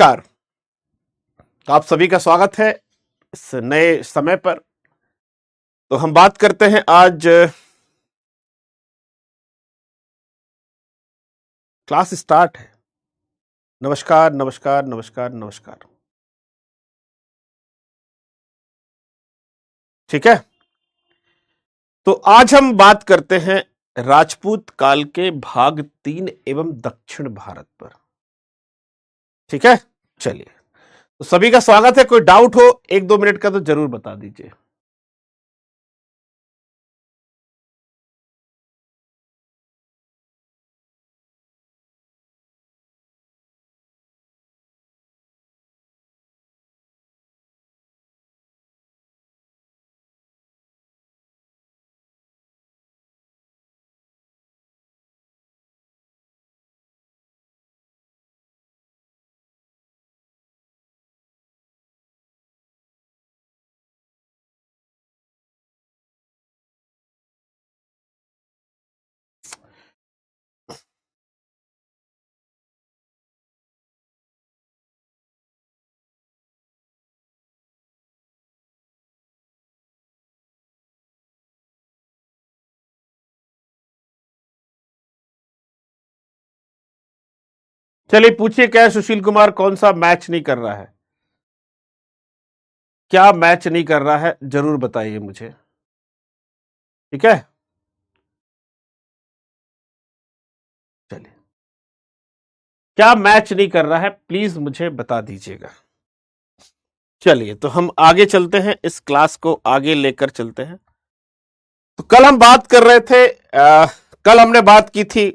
नमस्कार। तो आप सभी का स्वागत है इस नए समय पर। तो हम बात करते हैं आज क्लास स्टार्ट है। नमस्कार नमस्कार नमस्कार नमस्कार। ठीक है, तो आज हम बात करते हैं राजपूत काल के भाग 3 एवं दक्षिण भारत पर। ठीक है, चलिए, तो सभी का स्वागत है। कोई डाउट हो 1-2 मिनट का तो जरूर बता दीजिए। चलिए पूछिए, क्या है सुशील कुमार, कौन सा मैच नहीं कर रहा है? क्या मैच नहीं कर रहा है जरूर बताइए मुझे। ठीक है, चलिए, क्या मैच नहीं कर रहा है प्लीज मुझे बता दीजिएगा। चलिए, तो हम आगे चलते हैं, इस क्लास को आगे लेकर चलते हैं। तो कल हम बात कर रहे थे, कल हमने बात की थी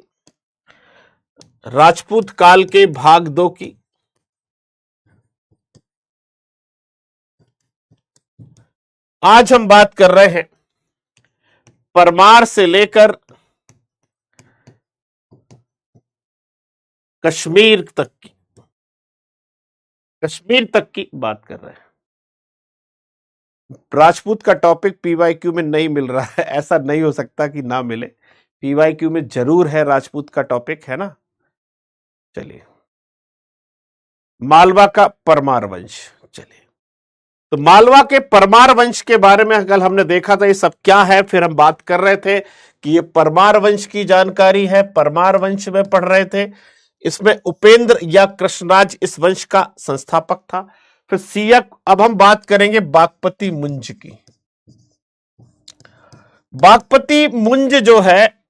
राजपूत काल के भाग 2 की। आज हम बात कर रहे हैं परमार से लेकर कश्मीर तक की, कश्मीर तक की बात कर रहे हैं। राजपूत का टॉपिक पीवाईक्यू में नहीं मिल रहा है, ऐसा नहीं हो सकता कि ना मिले। पीवाईक्यू में जरूर है, राजपूत का टॉपिक है ना। चलिए, मालवा का परमार वंश। चलिए, तो मालवा के परमार वंश के बारे में कल हमने देखा था ये सब क्या है। फिर हम बात कर रहे थे कि ये परमार वंश की जानकारी है, परमार वंश में पढ़ रहे थे। इसमें उपेंद्र या कृष्णराज इस वंश का संस्थापक था। फिर सियक, अब हम बात करेंगे बागपति मुंज की। बागपति मुंज जो है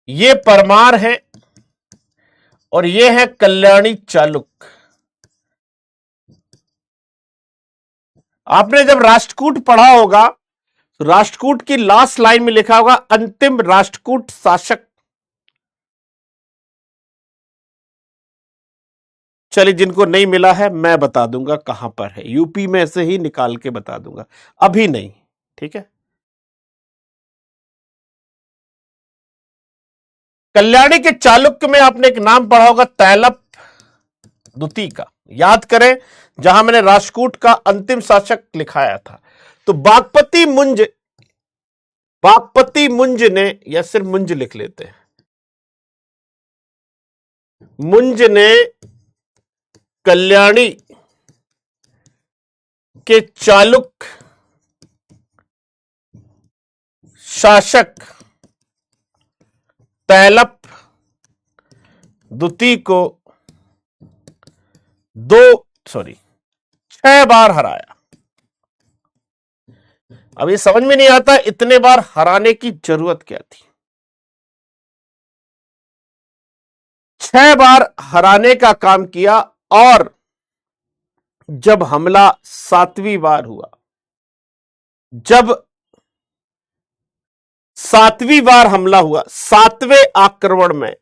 ये परमार है और ये है कल्याणी चालुक्य। आपने जब राष्ट्रकूट पढ़ा होगा तो राष्ट्रकूट की लास्ट लाइन में लिखा होगा अंतिम राष्ट्रकूट शासक। चलिए, जिनको नहीं मिला है मैं बता दूंगा कहां पर है, यूपी में से ही निकाल के बता दूंगा, अभी नहीं। ठीक है, कल्याणी के चालुक्य में आपने एक नाम पढ़ा होगा तैलप द्वितीय का, याद करें, जहां मैंने राष्ट्रकूट का अंतिम शासक लिखाया था। तो बागपति मुंज ने, या सिर्फ मुंज लिख लेते हैं, मुंज ने कल्याणी के चालुक्य शासक तैलप द्वितीय को 6 बार हराया। अब ये समझ में नहीं आता इतने बार हराने की जरूरत क्या थी। 6 बार हराने का काम किया, और जब हमला 7वीं बार हुआ, जब 7वीं बार हमला हुआ, 7वें आक्रमण में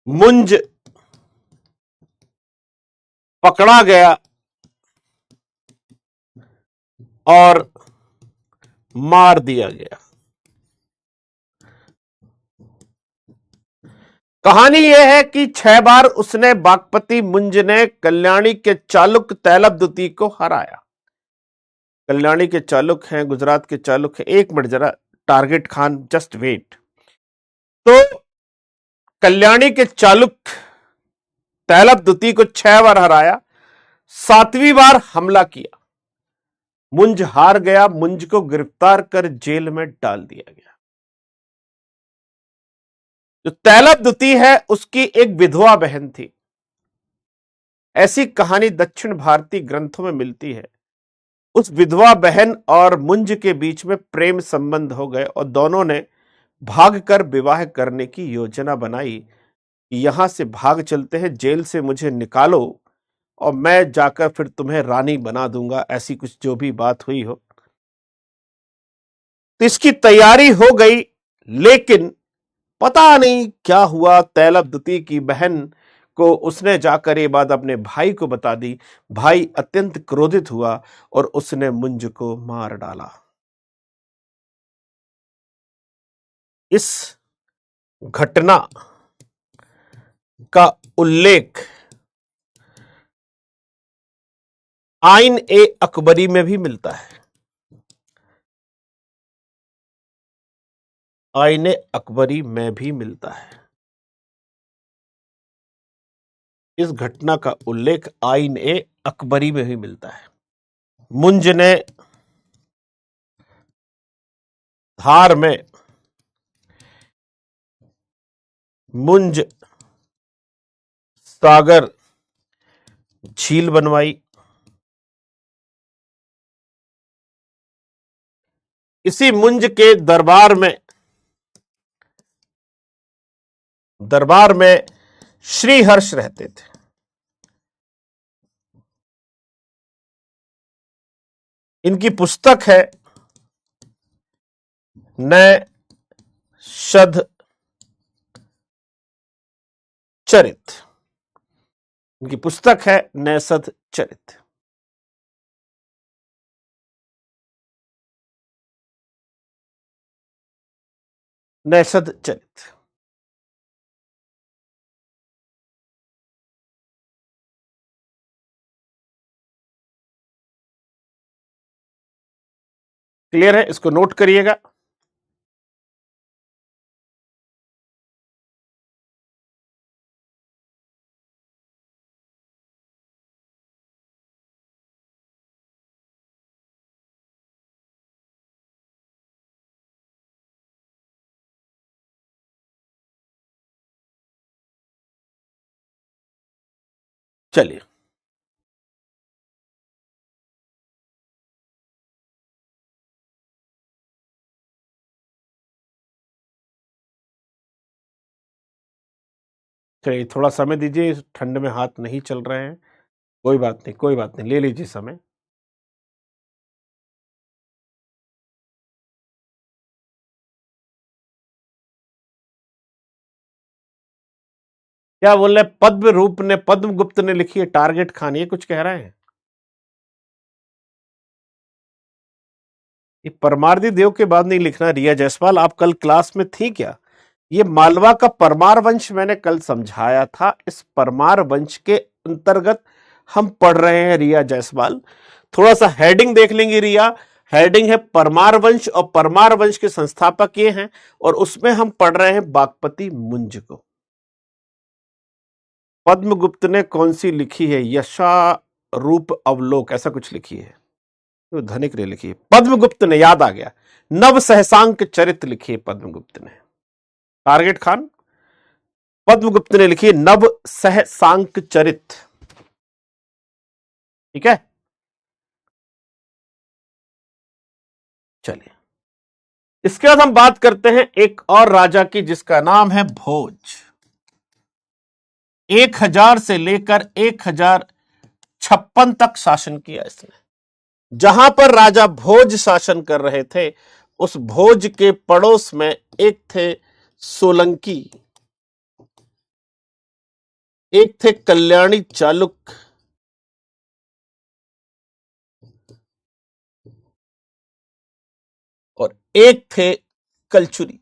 मुंज पकड़ा गया और मार दिया गया। कहानी यह है कि 6 बार उसने, बागपति मुंज ने कल्याणी के चालुक्य तैलप द्वितीय को हराया। कल्याणी के चालुक्य हैं, गुजरात के चालुक्य हैं। एक मिनट जरा टारगेट खान, जस्ट वेट। तो कल्याणी के चालुक्य तैलप द्वितीय को 6 बार हराया, 7वीं बार हमला किया। मुंज हार गया, मुंज को गिरफ्तार कर जेल में डाल दिया गया। जो तैलप द्वितीय है उसकी एक विधवा बहन थी। ऐसी कहानी दक्षिण भारतीय ग्रंथों में मिलती है। उस विधवा बहन और मुंज के बीच में प्रेम संबंध हो गए और दोनों ने भागकर विवाह करने की योजना बनाई। यहां से भाग चलते हैं, जेल से मुझे निकालो और मैं जाकर फिर तुम्हें रानी बना दूंगा, ऐसी कुछ जो भी बात हुई हो। तो इसकी तैयारी हो गई, लेकिन पता नहीं क्या हुआ, तैलप द्वितीय की बहन को उसने जाकर ये बात अपने भाई को बता दी। भाई अत्यंत क्रोधित हुआ और उसने मुंज को मार डाला। इस घटना का उल्लेख आइन ए अकबरी में भी मिलता है। आइन ए अकबरी में भी मिलता है। इस घटना का उल्लेख आइन ए अकबरी में भी मिलता है। मुंज ने धार में मुंज सागर झील बनवाई। इसी मुंज के दरबार में श्रीहर्ष रहते थे। इनकी पुस्तक है नैषध चरित। इनकी पुस्तक है नैषध चरित। नैषध चरित। क्लियर है? इसको नोट करिएगा। चलिए, चलिए थोड़ा समय दीजिए, ठंड में हाथ नहीं चल रहे हैं। कोई बात नहीं, कोई बात नहीं, ले लीजिए समय। क्या बोल रहे? पद्म रूप ने, पद्मगुप्त ने लिखी है टारगेट खान, ये कुछ कह रहे हैं? ये परमारदी देव के बाद नहीं लिखना। रिया जायसवाल, आप कल क्लास में थी क्या? ये मालवा का परमार वंश मैंने कल समझाया था। इस परमार वंश के अंतर्गत हम पढ़ रहे हैं रिया जायसवाल। थोड़ा सा हेडिंग देख लेंगे रिया। हेडिंग है परमार वंश और परमार वंश के संस्थापक ये हैं, और उसमें हम पढ़ रहे हैं बागपति मुंज को। पद्मगुप्त ने कौन सी लिखी है? यशा रूप अवलोक, ऐसा कुछ लिखी है, तो धनिक ने लिखी है। पद्मगुप्त ने, याद आ गया, नव सहसांक चरित लिखी है पद्मगुप्त ने। टारगेट खान, पद्मगुप्त ने लिखी है नव सहसांक चरित। ठीक है, चलिए इसके बाद हम बात करते हैं एक और राजा की, जिसका नाम है भोज। 1000 से लेकर 1056 तक शासन किया इसने। जहां पर राजा भोज शासन कर रहे थे, उस भोज के पड़ोस में एक थे सोलंकी, एक थे कल्याणी चालुक्य, और एक थे कलचुरी।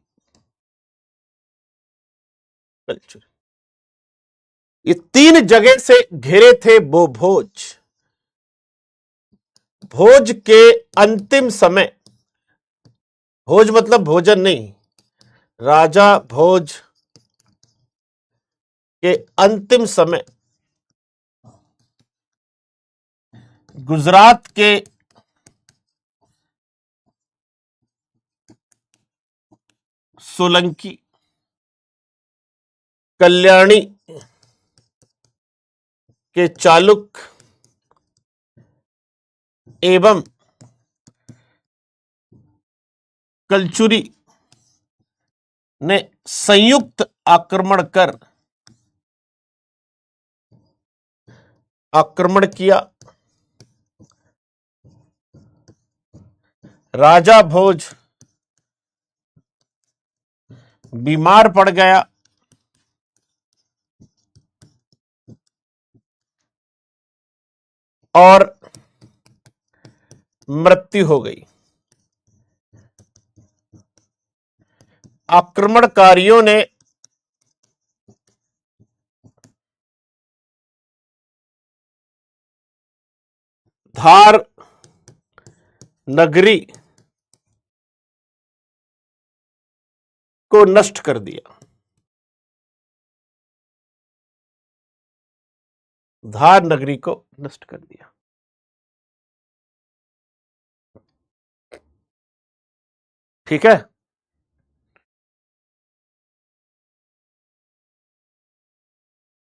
ये 3 जगह से घिरे थे वो भोज। भोज के अंतिम समय भोज मतलब भोजन नहीं, राजा भोज के अंतिम समय गुजरात के सोलंकी, कल्याणी के चालुक्य एवं कलचुरी ने संयुक्त आक्रमण किया। राजा भोज बीमार पड़ गया और मृत्यु हो गई। आक्रमणकारियों ने धार नगरी को नष्ट कर दिया। धार नगरी को नष्ट कर दिया। ठीक है।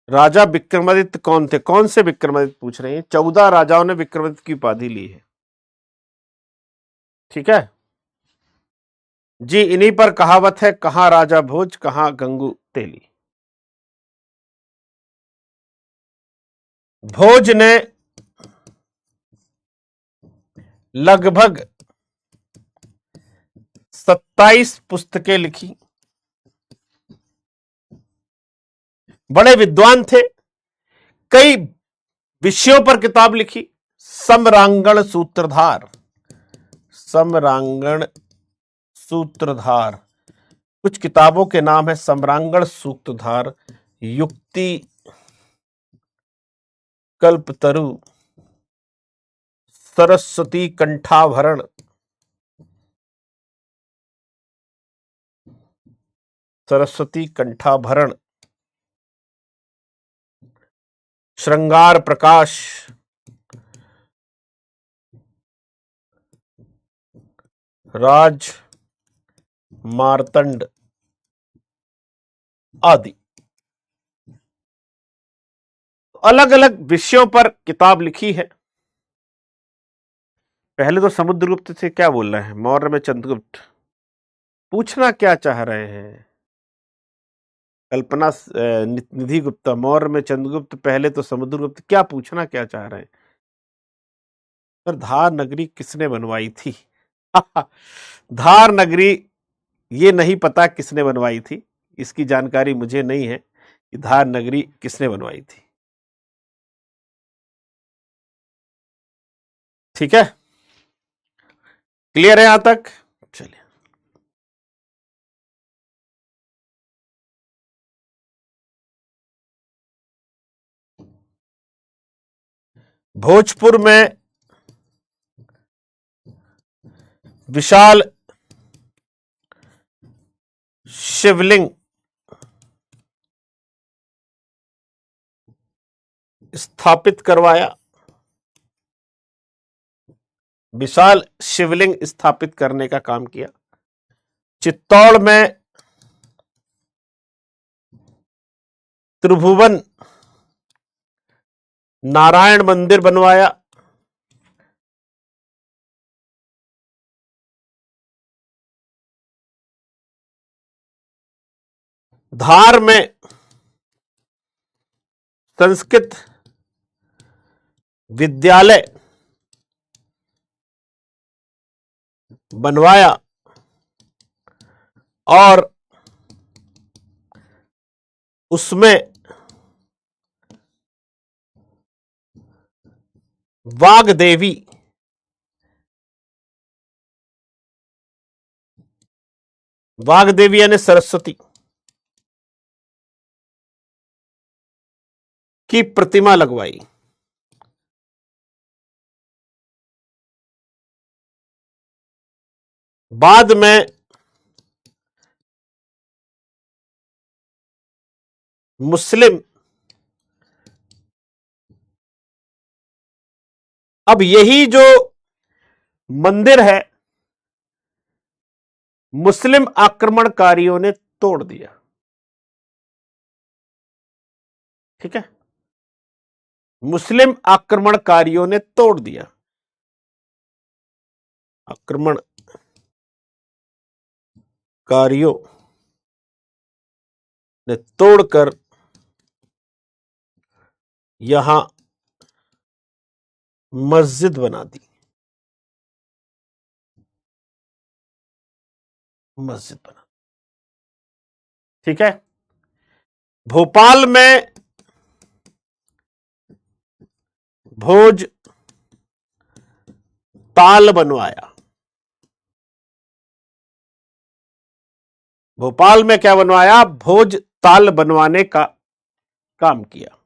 राजा विक्रमादित्य कौन थे? कौन से विक्रमादित्य पूछ रहे हैं? 14 राजाओं ने विक्रमादित्य की उपाधि ली है। ठीक है जी। इन्हीं पर कहावत है, कहां राजा भोज कहां गंगू तेली। भोज ने लगभग 27 पुस्तकें लिखी। बड़े विद्वान थे, कई विषयों पर किताब लिखी। सम्रांगण सूत्रधार, सम्रांगण सूत्रधार, कुछ किताबों के नाम है सम्रांगण सूत्रधार, युक्ति कल्पतरु, सरस्वती कंठाभरण, सरस्वती कंठाभरण, श्रृंगार प्रकाश, राज मार्तंड आदि। अलग अलग विषयों पर किताब लिखी है। पहले तो समुद्रगुप्त से क्या बोल रहे हैं? मौर्य में चंद्रगुप्त। पूछना क्या चाह रहे हैं? कल्पना निधि गुप्ता, मौर्य में चंद्रगुप्त, पहले तो समुद्रगुप्त। क्या पूछना क्या चाह रहे हैं? पर धार नगरी किसने बनवाई थी? धार नगरी ये नहीं पता किसने बनवाई थी, इसकी जानकारी मुझे नहीं है कि धार नगरी किसने बनवाई थी। ठीक है, क्लियर है यहां तक? चलिए, भोजपुर में विशाल शिवलिंग स्थापित करवाया। विशाल शिवलिंग स्थापित करने का काम किया। चित्तौड़ में त्रिभुवन नारायण मंदिर बनवाया। धार में संस्कृत विद्यालय बनवाया और उसमें वाग्देवी यानी सरस्वती की प्रतिमा लगवाई। बाद में मुस्लिम, अब यही जो मंदिर है मुस्लिम आक्रमणकारियों ने तोड़ दिया। ठीक है, मुस्लिम आक्रमणकारियों ने तोड़ दिया। आक्रमणकारियों ने तोड़कर यहां मस्जिद बना दी। मस्जिद बना, ठीक है। भोपाल में भोज ताल बनवाया। भोपाल में क्या बनवाया? भोज ताल बनवाने का काम किया।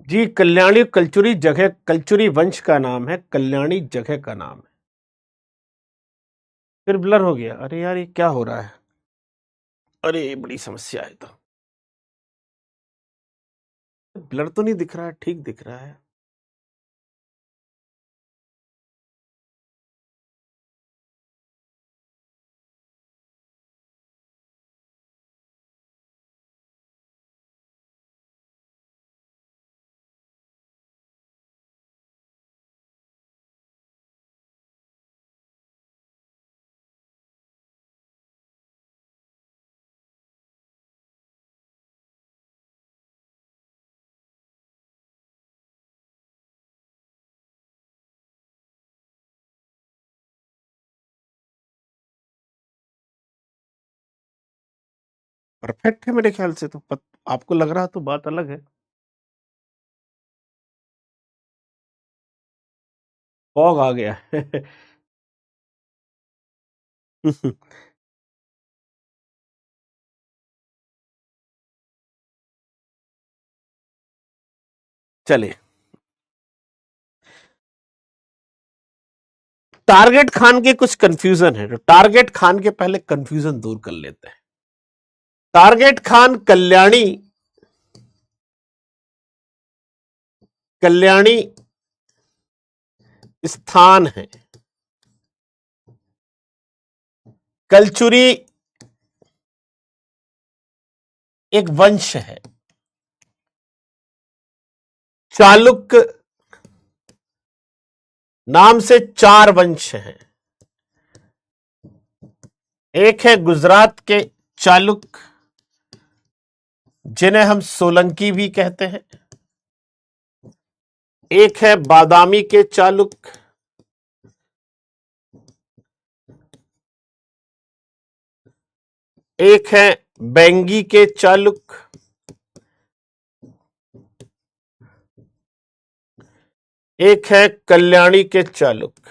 जी, कल्याणी कलचुरी जगह, कलचुरी वंश का नाम है, कल्याणी जगह का नाम है। फिर ब्लर हो गया। अरे यार, ये क्या हो रहा है? अरे ये बड़ी समस्या है। तो ब्लर तो नहीं दिख रहा है, ठीक दिख रहा है। परफेक्ट है मेरे ख्याल से तो। आपको लग रहा तो बात अलग है। फॉग आ गया है। चलिए, टारगेट खान के कुछ कंफ्यूजन है, तो टारगेट खान के पहले कंफ्यूजन दूर कर लेते हैं। टारगेट खान कल्याणी, कल्याणी स्थान है। कलचुरी एक वंश है। चालुक्य नाम से 4 वंश हैं। एक है गुजरात के चालुक्य, जिन्हें हम सोलंकी भी कहते हैं। एक है बादामी के चालुक्य, एक है बेंगी के चालुक्य, एक है कल्याणी के चालुक्य।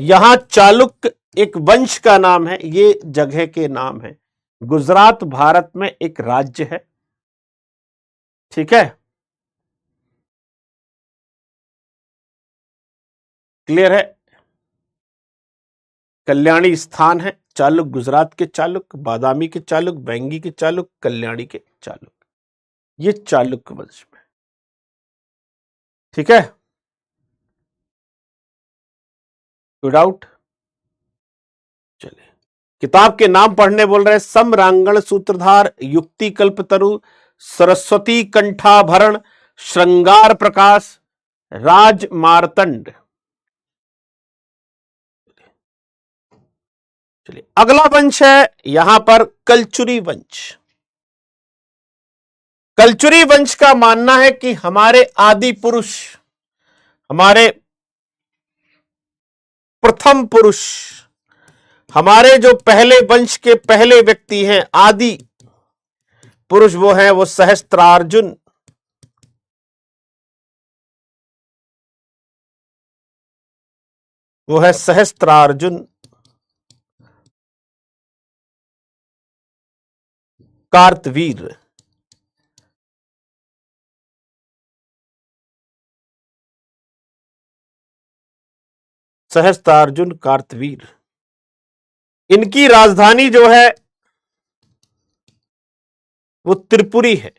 यहां चालुक्य एक वंश का नाम है, ये जगह के नाम है। गुजरात भारत में एक राज्य है, ठीक है, क्लियर है। कल्याणी स्थान है। चालुक्य गुजरात के चालुक्य, बादामी के चालुक्य, बेंगी के चालुक्य, कल्याणी के चालुक्य, ये चालुक्य वंश में, ठीक है। कोई डाउट? चलिए, किताब के नाम पढ़ने बोल रहे हैं। सम्रांगण सूत्रधार, युक्ति कल्पतरु, सरस्वती कंठाभरण, श्रृंगार प्रकाश, राज मार्तंड। चलिए, अगला वंश है यहां पर कलचुरी वंश। कलचुरी वंश का मानना है कि हमारे आदि पुरुष, हमारे प्रथम पुरुष, हमारे जो पहले वंश के पहले व्यक्ति हैं, आदि पुरुष, वो सहस्त्रार्जुन। वो है सहस्त्रार्जुन कार्तवीर। सहस्त्रार्जुन कार्तवीर। इनकी राजधानी जो है वो त्रिपुरी है।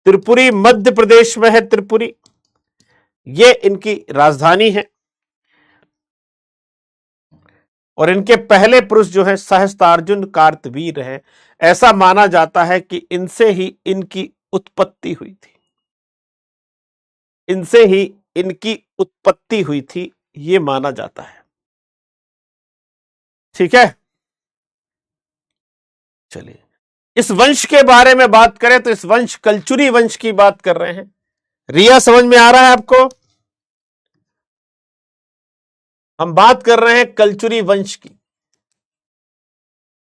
त्रिपुरी मध्य प्रदेश में है। त्रिपुरी ये इनकी राजधानी है। और इनके पहले पुरुष जो है सहस्त्रार्जुन कार्तवीर है। ऐसा माना जाता है कि इनसे ही इनकी उत्पत्ति हुई थी। इनसे ही इनकी उत्पत्ति हुई थी, ये माना जाता है, ठीक है। चलिए, इस वंश के बारे में बात करें तो इस वंश कलचुरी वंश की बात कर रहे हैं। रिया, समझ में आ रहा है आपको? हम बात कर रहे हैं कलचुरी वंश की।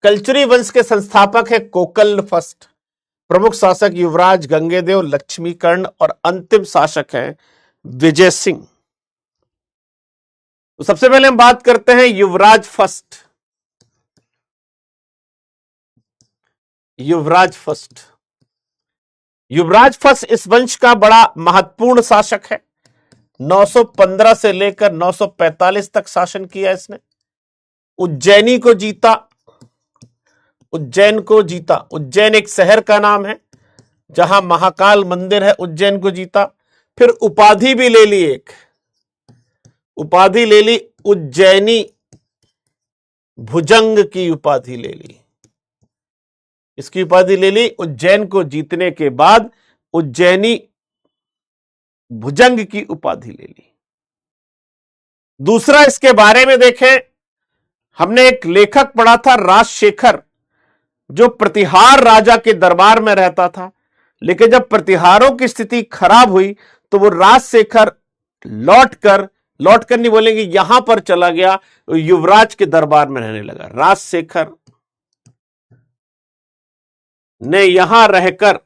कलचुरी वंश के संस्थापक है कोकल फर्स्ट, प्रमुख शासक युवराज गंगेदेव लक्ष्मीकर्ण और अंतिम शासक है विजय सिंह। तो सबसे पहले हम बात करते हैं युवराज फर्स्ट। युवराज फर्स्ट, युवराज फर्स्ट इस वंश का बड़ा महत्वपूर्ण शासक है। 915 से लेकर 945 तक शासन किया इसने। उज्जैनी को जीता, उज्जैन को जीता। उज्जैन एक शहर का नाम है जहां महाकाल मंदिर है। उज्जैन को जीता। फिर उपाधि भी ले ली, एक उपाधि ले ली, उज्जैनी भुजंग की उपाधि ले ली। इसकी उपाधि ले ली उज्जैन को जीतने के बाद, उज्जैनी भुजंग की उपाधि ले ली। दूसरा, इसके बारे में देखें, हमने एक लेखक पढ़ा था राजशेखर, जो प्रतिहार राजा के दरबार में रहता था। लेकिन जब प्रतिहारों की स्थिति खराब हुई तो वो राजशेखर लौटकर नहीं बोलेंगे, यहां पर चला गया, युवराज के दरबार में रहने लगा। राजशेखर ने यहां रहकर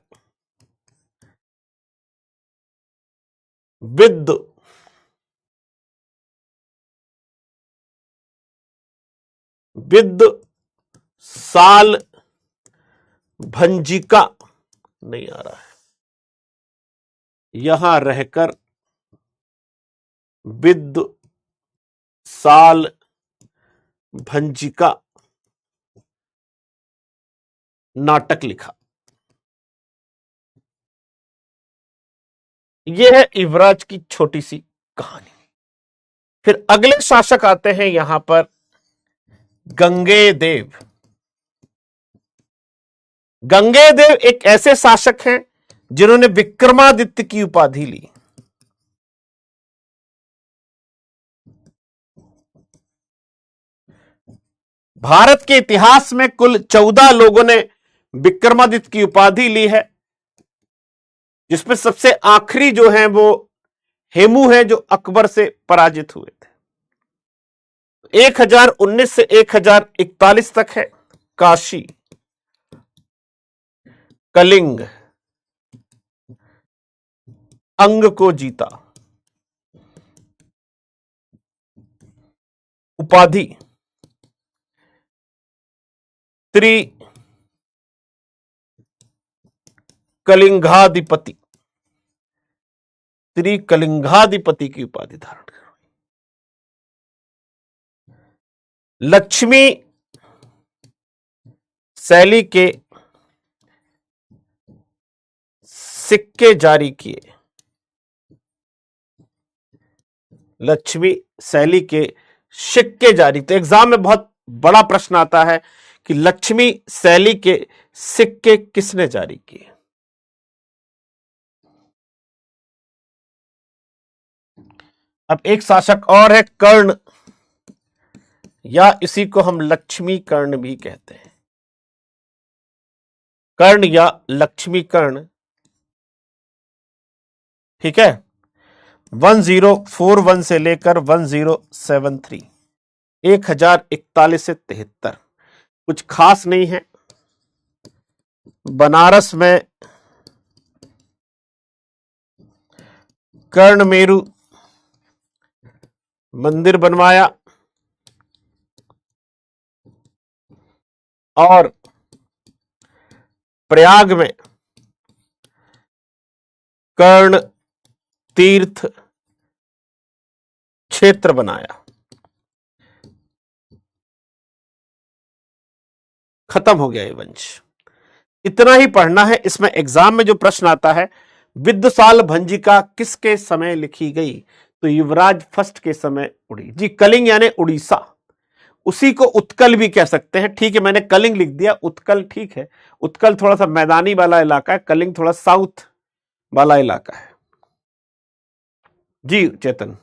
विद साल भंजिका, नहीं आ रहा है, यहां रहकर विद साल भंजिका नाटक लिखा। यह है युवराज की छोटी सी कहानी। फिर अगले शासक आते हैं यहां पर गंगेदेव। गंगेदेव एक ऐसे शासक हैं जिन्होंने विक्रमादित्य की उपाधि ली। भारत के इतिहास में कुल 14 लोगों ने विक्रमादित्य की उपाधि ली है, जिसमें सबसे आखिरी जो है वो हेमू है, जो अकबर से पराजित हुए थे। 1019 से 1041 तक है। काशी, कलिंग, अंग को जीता, उपाधि त्रि कलिंगाधिपति, त्रिकलिंगाधिपति की उपाधि धारण कर। लक्ष्मी शैली के सिक्के जारी किए। लक्ष्मी शैली के सिक्के जारी, तो एग्जाम में बहुत बड़ा प्रश्न आता है कि लक्ष्मी शैली के सिक्के किसने जारी किए। अब एक शासक और है कर्ण, या इसी को हम लक्ष्मी कर्ण भी कहते हैं। कर्ण या लक्ष्मी कर्ण, ठीक है। 1041 से लेकर 1073, 1041 से 73, कुछ खास नहीं है। बनारस में कर्ण मेरु मंदिर बनवाया और प्रयाग में कर्ण तीर्थ क्षेत्र बनाया। खत्म हो गया ये वंश। इतना ही पढ़ना है। इसमें एग्जाम में जो प्रश्न आता है, विद्वसाल भंजिका किसके समय लिखी गई, तो युवराज फर्स्ट के समय उड़ी। जी, कलिंग यानी उड़ीसा, उसी को उत्कल भी कह सकते हैं। ठीक है, मैंने कलिंग लिख दिया, उत्कल ठीक है। उत्कल थोड़ा सा मैदानी वाला इलाका है, कलिंग थोड़ा साउथ वाला इलाका है। जी चेतन,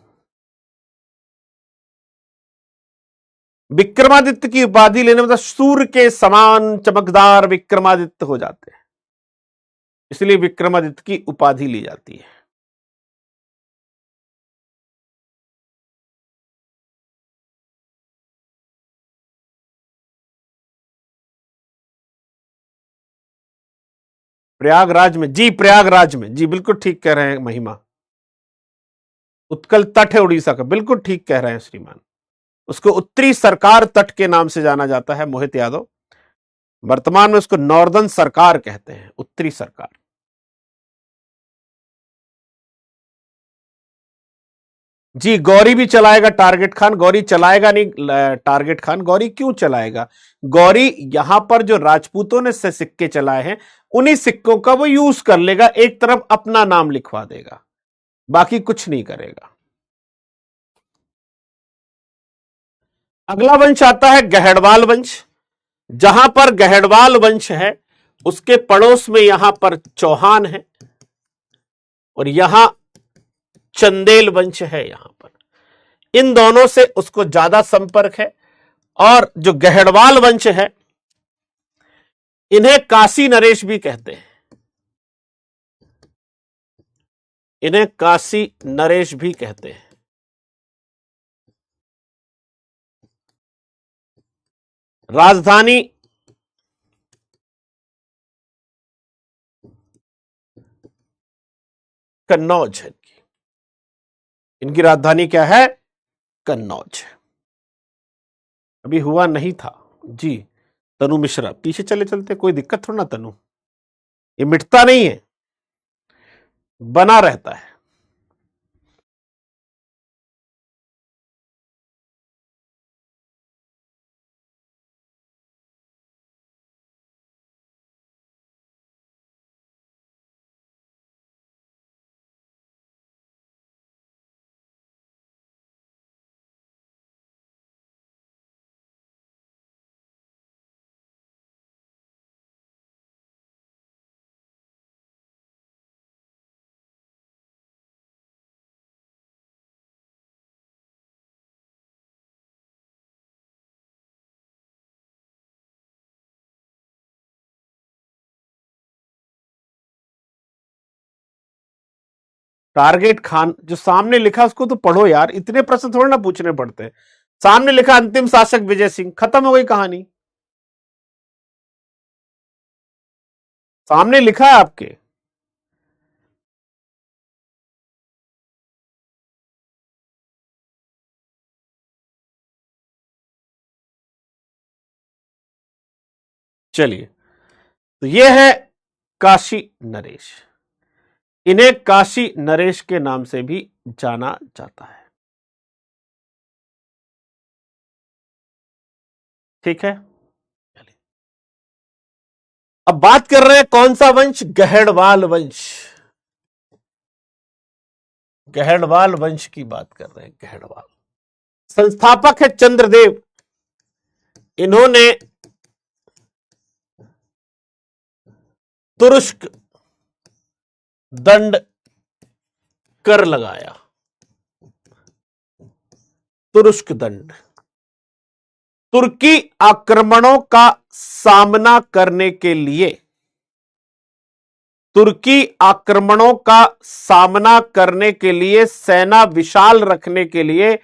विक्रमादित्य की उपाधि लेने मतलब सूर्य के समान चमकदार विक्रमादित्य हो जाते हैं, इसलिए विक्रमादित्य की उपाधि ली जाती है। प्रयागराज में, जी प्रयागराज में, जी बिल्कुल ठीक कह रहे हैं महिमा। उत्कल तट है उड़ीसा का, बिल्कुल ठीक कह रहे हैं श्रीमान। उसको उत्तरी सरकार तट के नाम से जाना जाता है मोहित यादव। वर्तमान में उसको नॉर्दर्न सरकार कहते हैं, उत्तरी सरकार। जी, गौरी भी चलाएगा टारगेट खान। गौरी चलाएगा नहीं टारगेट खान, गौरी क्यों चलाएगा? गौरी यहां पर जो राजपूतों ने से सिक्के चलाए हैं, उन्हीं सिक्कों का वो यूज कर लेगा, एक तरफ अपना नाम लिखवा देगा, बाकी कुछ नहीं करेगा। अगला वंश आता है गहड़वाल वंश। जहां पर गहड़वाल वंश है, उसके पड़ोस में यहां पर चौहान है और यहां चंदेल वंश है। यहां पर इन दोनों से उसको ज्यादा संपर्क है। और जो गहड़वाल वंश है, इन्हें काशी नरेश भी कहते हैं। इन्हें काशी नरेश भी कहते हैं। राजधानी कन्नौज है। इनकी राजधानी क्या है? कन्नौज। अभी हुआ नहीं था जी। तनु मिश्रा, पीछे चले चलते, कोई दिक्कत थोड़ा ना तनु, ये मिटता नहीं है, बना रहता है। टारगेट खान, जो सामने लिखा उसको तो पढ़ो यार, इतने प्रश्न थोड़े ना पूछने पड़ते हैं। सामने लिखा अंतिम शासक विजय सिंह, खत्म हो गई कहानी। सामने लिखा है आपके। चलिए, तो ये है काशी नरेश। इन्हें काशी नरेश के नाम से भी जाना जाता है। ठीक है, अब बात कर रहे हैं कौन सा वंश? गहड़वाल वंश। गहड़वाल वंश की बात कर रहे हैं, गहड़वाल। संस्थापक है चंद्रदेव। इन्होंने तुरुष्क दंड कर लगाया। तुरुष्क दंड, तुर्की आक्रमणों का सामना करने के लिए, तुर्की आक्रमणों का सामना करने के लिए, सेना विशाल रखने के लिए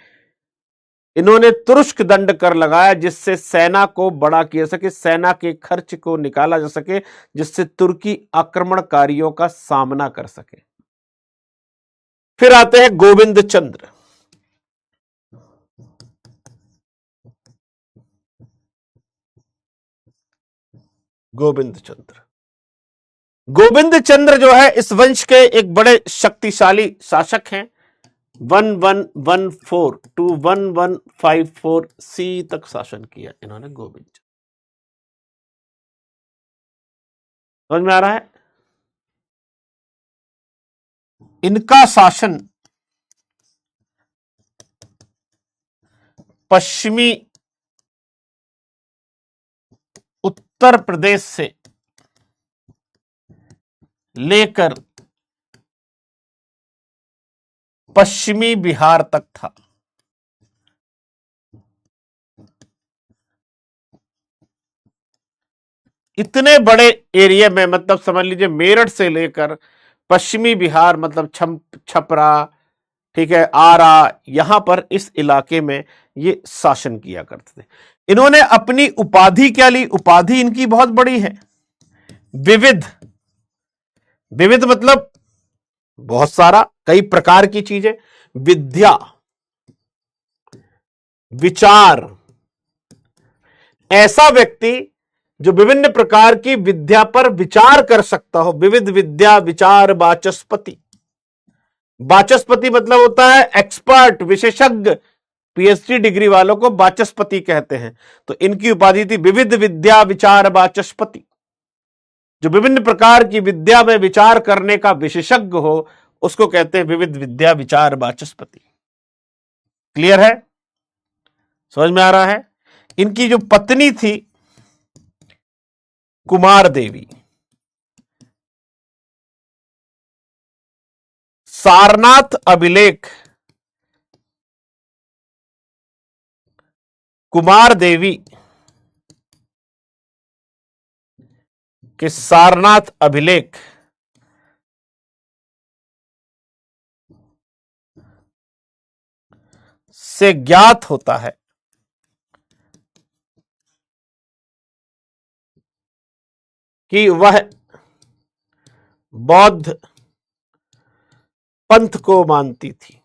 इन्होंने तुरुष्क दंड कर लगाया, जिससे सेना को बड़ा किया सके, सेना के खर्च को निकाला जा सके, जिससे तुर्की आक्रमणकारियों का सामना कर सके। फिर आते हैं गोविंद चंद्र। गोविंद चंद्र, गोविंद चंद्र जो है इस वंश के एक बड़े शक्तिशाली शासक हैं। 1114 टू 1154 सी तक शासन किया इन्होंने गोविंद चंद्र। समझ में आ रहा है? इनका शासन पश्चिमी उत्तर प्रदेश से लेकर पश्चिमी बिहार तक था। इतने बड़े एरिया में, मतलब समझ लीजिए मेरठ से लेकर पश्चिमी बिहार, मतलब छपरा, ठीक है, आरा, यहां पर इस इलाके में ये शासन किया करते थे। इन्होंने अपनी उपाधि क्या ली? उपाधि इनकी बहुत बड़ी है, विविध। विविध मतलब बहुत सारा, कई प्रकार की चीजें। विद्या, विचार, ऐसा व्यक्ति जो विभिन्न प्रकार की विद्या पर विचार कर सकता हो। विविध विद्या विचार वाचस्पति। वाचस्पति मतलब होता है एक्सपर्ट, विशेषज्ञ। पीएचडी डिग्री वालों को वाचस्पति कहते हैं। तो इनकी उपाधि थी विविध विद्या विचार वाचस्पति। जो विभिन्न प्रकार की विद्या में विचार करने का विशेषज्ञ हो, उसको कहते हैं विविध विद्या विचार वाचस्पति। क्लियर है? समझ में आ रहा है? इनकी जो पत्नी थी कुमार देवी, सारनाथ अभिलेख, कुमार देवी के सारनाथ अभिलेख से ज्ञात होता है कि वह बौद्ध पंथ को मानती थी।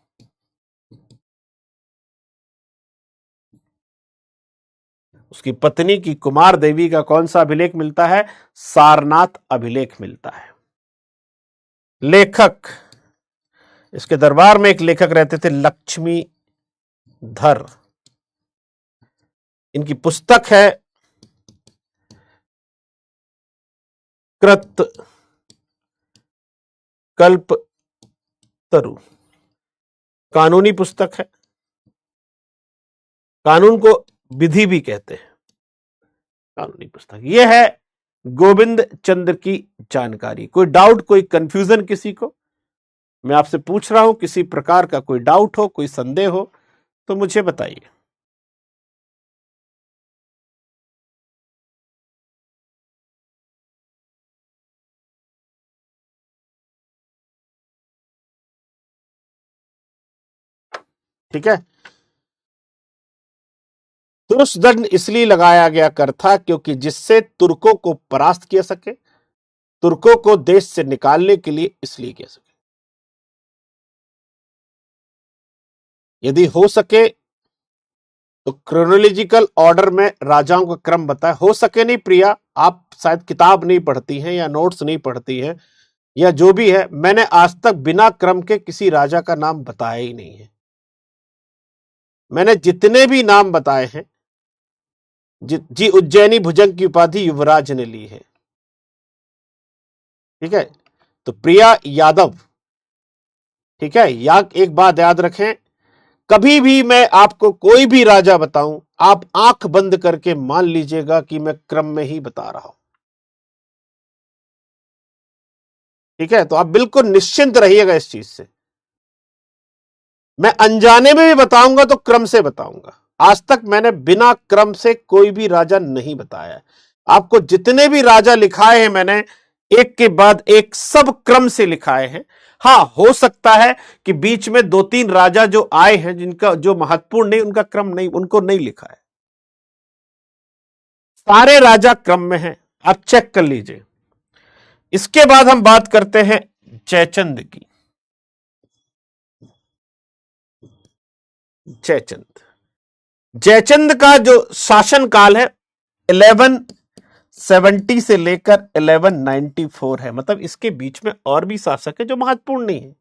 उसकी पत्नी की कुमार देवी का कौन सा अभिलेख मिलता है? सारनाथ अभिलेख मिलता है। लेखक, इसके दरबार में एक लेखक रहते थे लक्ष्मी धर। इनकी पुस्तक है कृत कल्प तरु। कानूनी पुस्तक है। कानून को विधि भी कहते हैं। कानूनी पुस्तक यह है गोविंद चंद्र की जानकारी। कोई डाउट, कोई कंफ्यूजन किसी को? मैं आपसे पूछ रहा हूं, किसी प्रकार का कोई डाउट हो, कोई संदेह हो तो मुझे बताइए। ठीक है। तुरुष्क इसलिए लगाया गया कर था क्योंकि जिससे तुर्कों को परास्त किया सके, तुर्कों को देश से निकालने के लिए इसलिए किया सके। यदि हो सके तो क्रोनोलॉजिकल ऑर्डर में राजाओं का क्रम बताए। हो सके नहीं प्रिया, आप शायद किताब नहीं पढ़ती हैं या नोट्स नहीं पढ़ती हैं या जो भी है, मैंने आज तक बिना क्रम के किसी राजा का नाम बताया ही नहीं है। मैंने जितने भी नाम बताए हैं, जी उज्जैनी भुजंग की उपाधि युवराज ने ली है, ठीक है। तो प्रिया यादव, ठीक है, एक बात याद रखें, कभी भी मैं आपको कोई भी राजा बताऊं, आप आंख बंद करके मान लीजिएगा कि मैं क्रम में ही बता रहा हूं, ठीक है। तो आप बिल्कुल निश्चिंत रहिएगा इस चीज से। मैं अनजाने में भी बताऊंगा तो क्रम से बताऊंगा। आज तक मैंने बिना क्रम से कोई भी राजा नहीं बताया। आपको जितने भी राजा लिखाए हैं मैंने, एक के बाद एक सब क्रम से लिखाए हैं। हां, हो सकता है कि बीच में 2-3 राजा जो आए हैं जिनका जो महत्वपूर्ण नहीं, उनका क्रम नहीं, उनको नहीं लिखा है। सारे राजा क्रम में हैं, आप चेक कर लीजिए। इसके बाद हम बात करते हैं जयचंद की। जयचंद जयचंद का जो शासन काल है 1170 से लेकर 1194 है, मतलब इसके बीच में और भी शासक है जो महत्वपूर्ण नहीं है।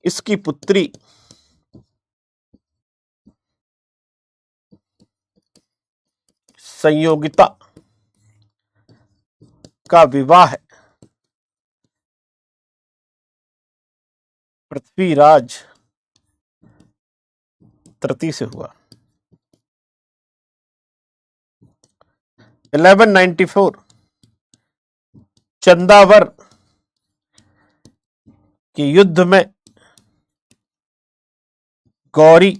इसकी पुत्री संयोगिता का विवाह पृथ्वीराज तृतीय से हुआ 1194। चंदावर के युद्ध में गौरी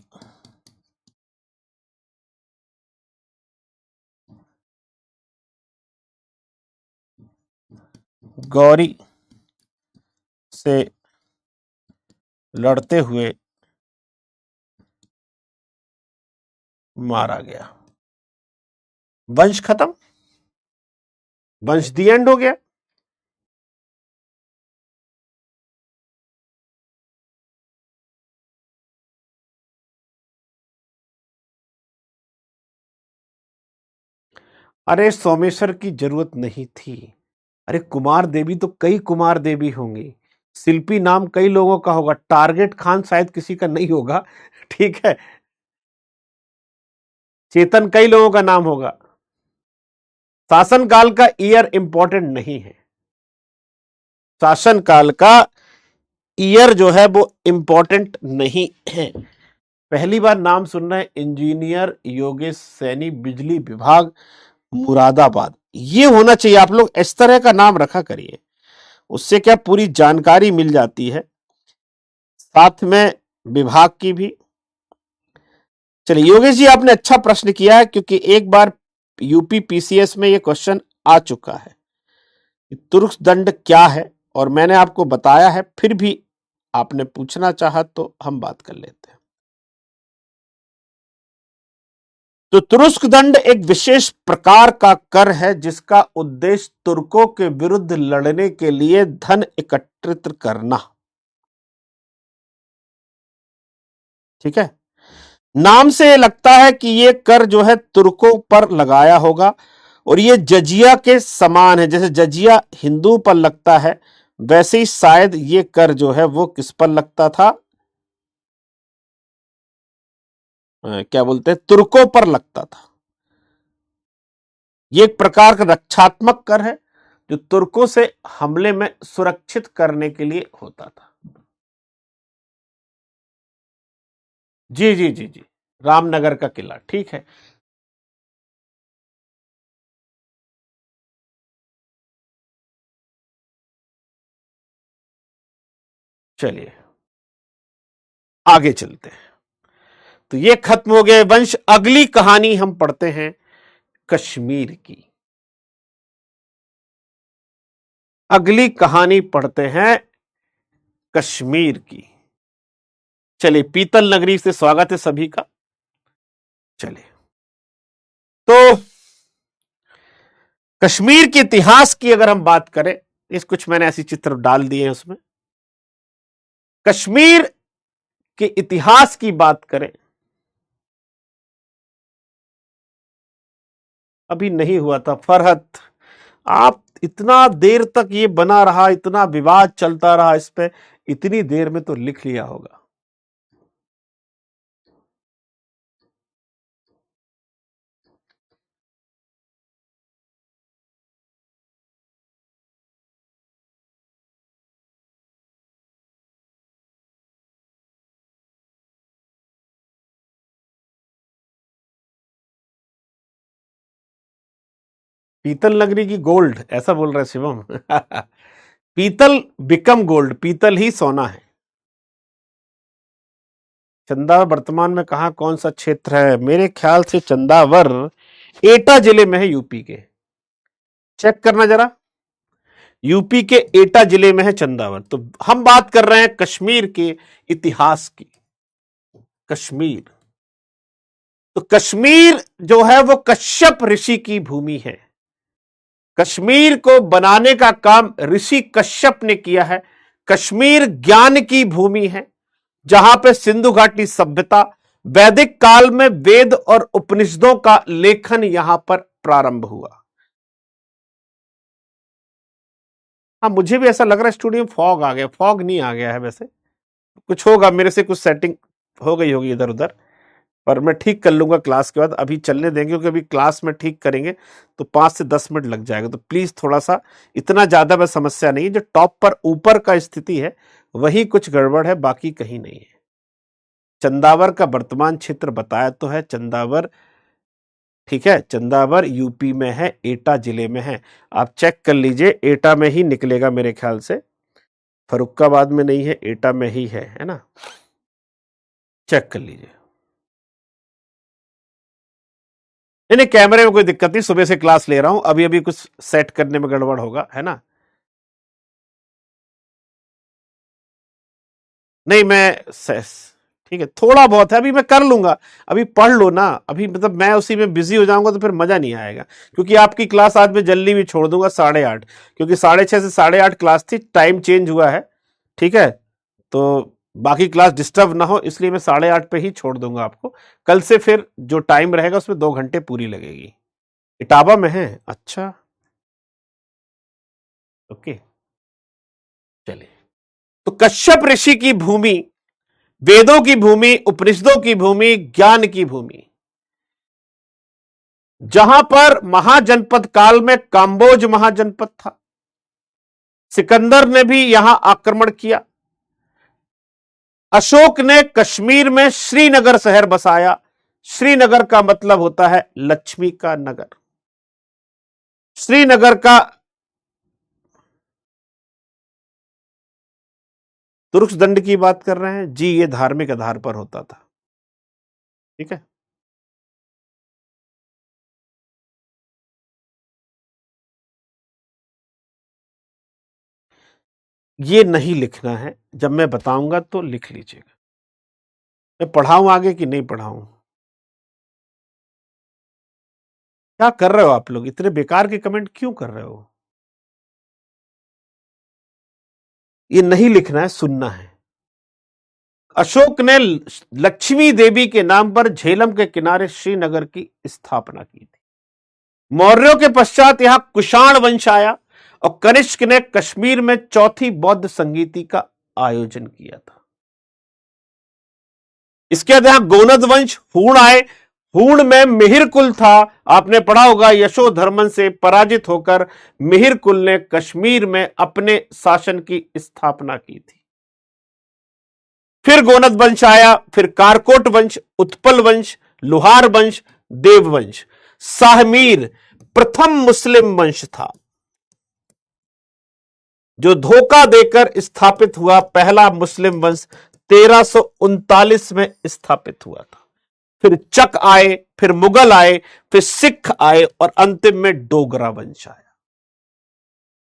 गौरी से लड़ते हुए मारा गया। वंश खत्म, वंश दी एंड हो गया। अरे सोमेश्वर की जरूरत नहीं थी। अरे कुमार देवी तो कई कुमार देवी होंगी, शिल्पी नाम कई लोगों का होगा, टारगेट खान शायद किसी का नहीं होगा, ठीक है। चेतन कई लोगों का नाम होगा। शासनकाल का ईयर इंपॉर्टेंट नहीं है, शासनकाल का ईयर जो है वो इंपॉर्टेंट नहीं है। पहली बार नाम सुन रहे हैं, इंजीनियर योगेश सैनी, बिजली विभाग, मुरादाबाद। ये होना चाहिए, आप लोग इस तरह का नाम रखा करिए, उससे क्या पूरी जानकारी मिल जाती है, साथ में विभाग की भी। चलिए योगेश जी, आपने अच्छा प्रश्न किया है, क्योंकि एक बार यूपी पीसीएस में ये क्वेश्चन आ चुका है। तुर्क दंड क्या है, और मैंने आपको बताया है, फिर भी आपने पूछना चाहा तो हम बात कर लेते हैं। तो तुरुस्क दंड एक विशेष प्रकार का कर है जिसका उद्देश्य तुर्कों के विरुद्ध लड़ने के लिए धन एकत्रित करना, ठीक है। नाम से लगता है कि यह कर जो है तुर्कों पर लगाया होगा, और ये जजिया के समान है। जैसे जजिया हिंदू पर लगता है, वैसे ही शायद ये कर जो है वो किस पर लगता था, क्या बोलते हैं, तुर्कों पर लगता था। ये एक प्रकार का रक्षात्मक कर है जो तुर्कों से हमले में सुरक्षित करने के लिए होता था। जी जी जी जी, रामनगर का किला, ठीक है। चलिए आगे चलते हैं। तो ये खत्म हो गए वंश। अगली कहानी हम पढ़ते हैं कश्मीर की। अगली कहानी पढ़ते हैं कश्मीर की। चलिए, पीतल नगरी से स्वागत है सभी का। चलिए, तो कश्मीर के इतिहास की अगर हम बात करें, इस कुछ मैंने ऐसी चित्र डाल दिए हैं उसमें। कश्मीर के इतिहास की बात करें, अभी नहीं हुआ था फरहत, आप इतना देर तक ये बना रहा, इतना विवाद चलता रहा इस पे, इतनी देर में तो लिख लिया होगा। पीतल नगरी की गोल्ड, ऐसा बोल रहे शिवम। पीतल बिकम गोल्ड, पीतल ही सोना है। चंदावर वर्तमान में कहा, कौन सा क्षेत्र है? मेरे ख्याल से चंदावर एटा जिले में है, यूपी के। चेक करना जरा, यूपी के एटा जिले में है चंदावर। तो हम बात कर रहे हैं कश्मीर के इतिहास की। कश्मीर, तो कश्मीर जो है वो कश्यप ऋषि की भूमि है। कश्मीर को बनाने का काम ऋषि कश्यप ने किया है। कश्मीर ज्ञान की भूमि है, जहां पे सिंधु घाटी सभ्यता, वैदिक काल में वेद और उपनिषदों का लेखन यहां पर प्रारंभ हुआ। हाँ, मुझे भी ऐसा लग रहा है स्टूडियो में फॉग आ गया। फॉग नहीं आ गया है, वैसे कुछ होगा, मेरे से कुछ सेटिंग हो गई होगी इधर उधर, पर मैं ठीक कर लूंगा क्लास के बाद। अभी चलने देंगे, क्योंकि अभी क्लास में ठीक करेंगे तो 5 से 10 मिनट लग जाएगा। तो प्लीज थोड़ा सा, इतना ज्यादा मैं समस्या नहीं है। जो टॉप पर ऊपर का स्थिति है वही कुछ गड़बड़ है, बाकी कहीं नहीं है। चंदावर का वर्तमान क्षेत्र बताया तो है, चंदावर, ठीक है, चंदावर यूपी में है, एटा जिले में है। आप चेक कर लीजिए, एटा में ही निकलेगा मेरे ख्याल से, फरुखाबाद में नहीं है, एटा में ही है ना? चेक कर लीजिए। नहीं नहीं, कैमरे में कोई दिक्कत नहीं, सुबह से क्लास ले रहा हूं, अभी अभी कुछ सेट करने में गड़बड़ होगा, है ना? नहीं, ठीक है, थोड़ा बहुत है, अभी मैं कर लूंगा। अभी पढ़ लो ना, अभी मतलब मैं उसी में बिजी हो जाऊंगा तो फिर मजा नहीं आएगा। क्योंकि आपकी क्लास आज मैं जल्दी भी छोड़ दूंगा 8:30, क्योंकि 6:30 से 8:30 क्लास थी, टाइम चेंज हुआ है, ठीक है? तो बाकी क्लास डिस्टर्ब ना हो, इसलिए मैं 8:30 पे ही छोड़ दूंगा आपको। कल से फिर जो टाइम रहेगा उसमें 2 घंटे पूरी लगेगी। इटावा में है, अच्छा, ओके, चलिए। तो कश्यप ऋषि की भूमि, वेदों की भूमि, उपनिषदों की भूमि, ज्ञान की भूमि, जहां पर महाजनपद काल में काम्बोज महाजनपद था। सिकंदर ने भी यहां आक्रमण किया। अशोक ने कश्मीर में श्रीनगर शहर बसाया। श्रीनगर का मतलब होता है लक्ष्मी का नगर। श्रीनगर का, तुर्क दंड की बात कर रहे हैं जी, ये धार्मिक आधार पर होता था, ठीक है? ये नहीं लिखना है, जब मैं बताऊंगा तो लिख लीजिएगा। मैं पढ़ाऊं आगे कि नहीं पढ़ाऊं? क्या कर रहे हो आप लोग? इतने बेकार के कमेंट क्यों कर रहे हो? ये नहीं लिखना है, सुनना है। अशोक ने लक्ष्मी देवी के नाम पर झेलम के किनारे श्रीनगर की स्थापना की थी। मौर्यों के पश्चात यहां कुषाण वंश आया और कनिष्क ने कश्मीर में चौथी बौद्ध संगीति का आयोजन किया था। इसके बाद यहां गोनद वंश, हूण आए। हूण में मिहिर कुल था, आपने पढ़ा होगा, यशोधर्मन से पराजित होकर मिहिर कुल ने कश्मीर में अपने शासन की स्थापना की थी। फिर गोनद वंश आया, फिर कारकोट वंश, उत्पल वंश, लुहार वंश, देव वंश। शाहमीर प्रथम मुस्लिम वंश था जो धोखा देकर स्थापित हुआ, पहला मुस्लिम वंश 1339 में स्थापित हुआ था। फिर चक आए, फिर मुगल आए, फिर सिख आए और अंतिम में डोगरा वंश आया।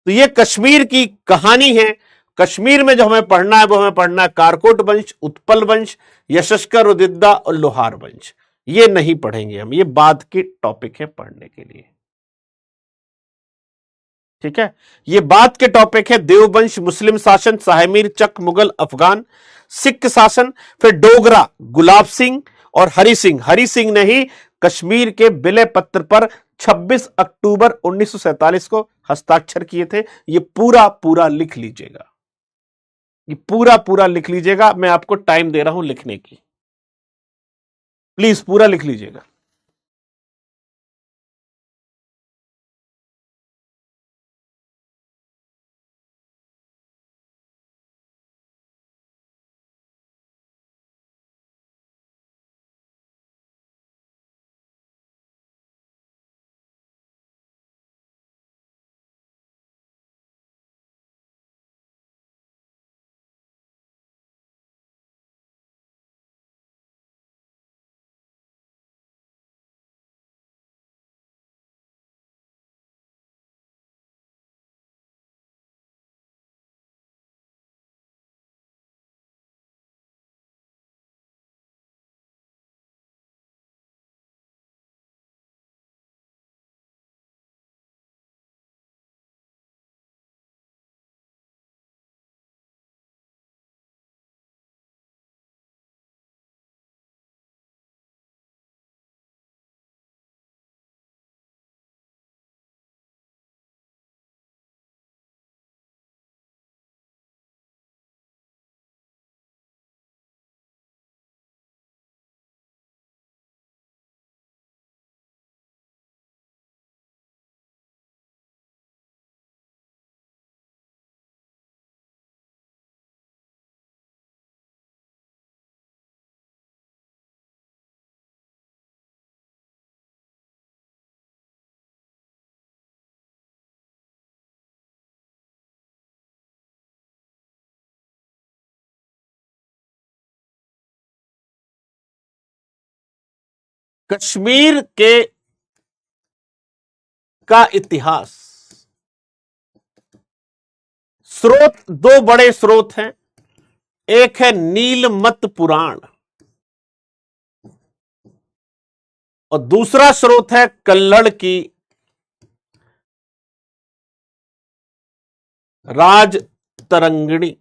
तो यह कश्मीर की कहानी है। कश्मीर में जो हमें पढ़ना है वो हमें पढ़ना है कारकोट वंश, उत्पल वंश, यशस्कर उदिद्दा और लोहार वंश। ये नहीं पढ़ेंगे हम, ये बाद के टॉपिक है पढ़ने के लिए। ठीक है, ये बाद के टॉपिक है देववंश, मुस्लिम शासन, शाहमीर, चक, मुगल, अफगान, सिख शासन, फिर डोगरा, गुलाब सिंह और हरि सिंह। हरि सिंह ने ही कश्मीर के विलय पत्र पर 26 अक्टूबर 1947 को हस्ताक्षर किए थे। ये पूरा पूरा लिख लीजिएगा, ये पूरा पूरा लिख लीजिएगा। मैं आपको टाइम दे रहा हूं लिखने की, प्लीज पूरा लिख लीजिएगा। कश्मीर के का इतिहास, स्रोत दो बड़े स्रोत हैं। एक है नीलमत पुराण और दूसरा स्रोत है कल्हड़ की राज तरंगिणी।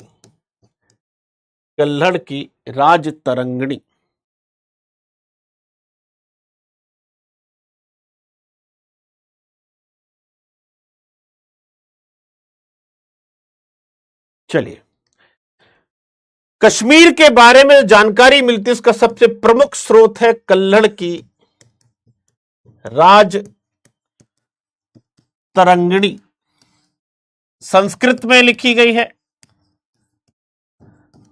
कल्हड़ की राज तरंगिणी। चलिए, कश्मीर के बारे में जानकारी मिलती है उसका सबसे प्रमुख स्रोत है कल्हड़ की राज तरंगिणी। संस्कृत में लिखी गई है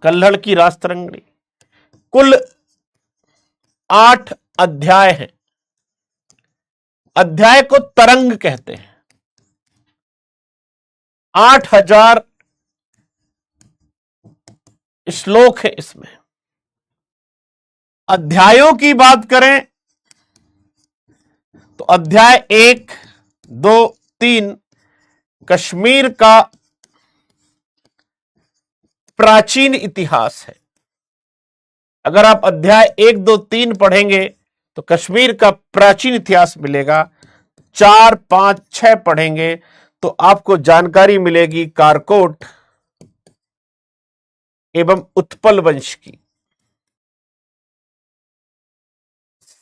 कल्हड़ की राज तरंगिणी। कुल 8 अध्याय हैं। अध्याय को तरंग कहते हैं। 8000 श्लोक है इसमें। अध्यायों की बात करें तो अध्याय 1, 2, 3 कश्मीर का प्राचीन इतिहास है। अगर आप अध्याय 1, 2, 3 पढ़ेंगे तो कश्मीर का प्राचीन इतिहास मिलेगा। 4, 5, 6 पढ़ेंगे तो आपको जानकारी मिलेगी कारकोट एवं उत्पल वंश की।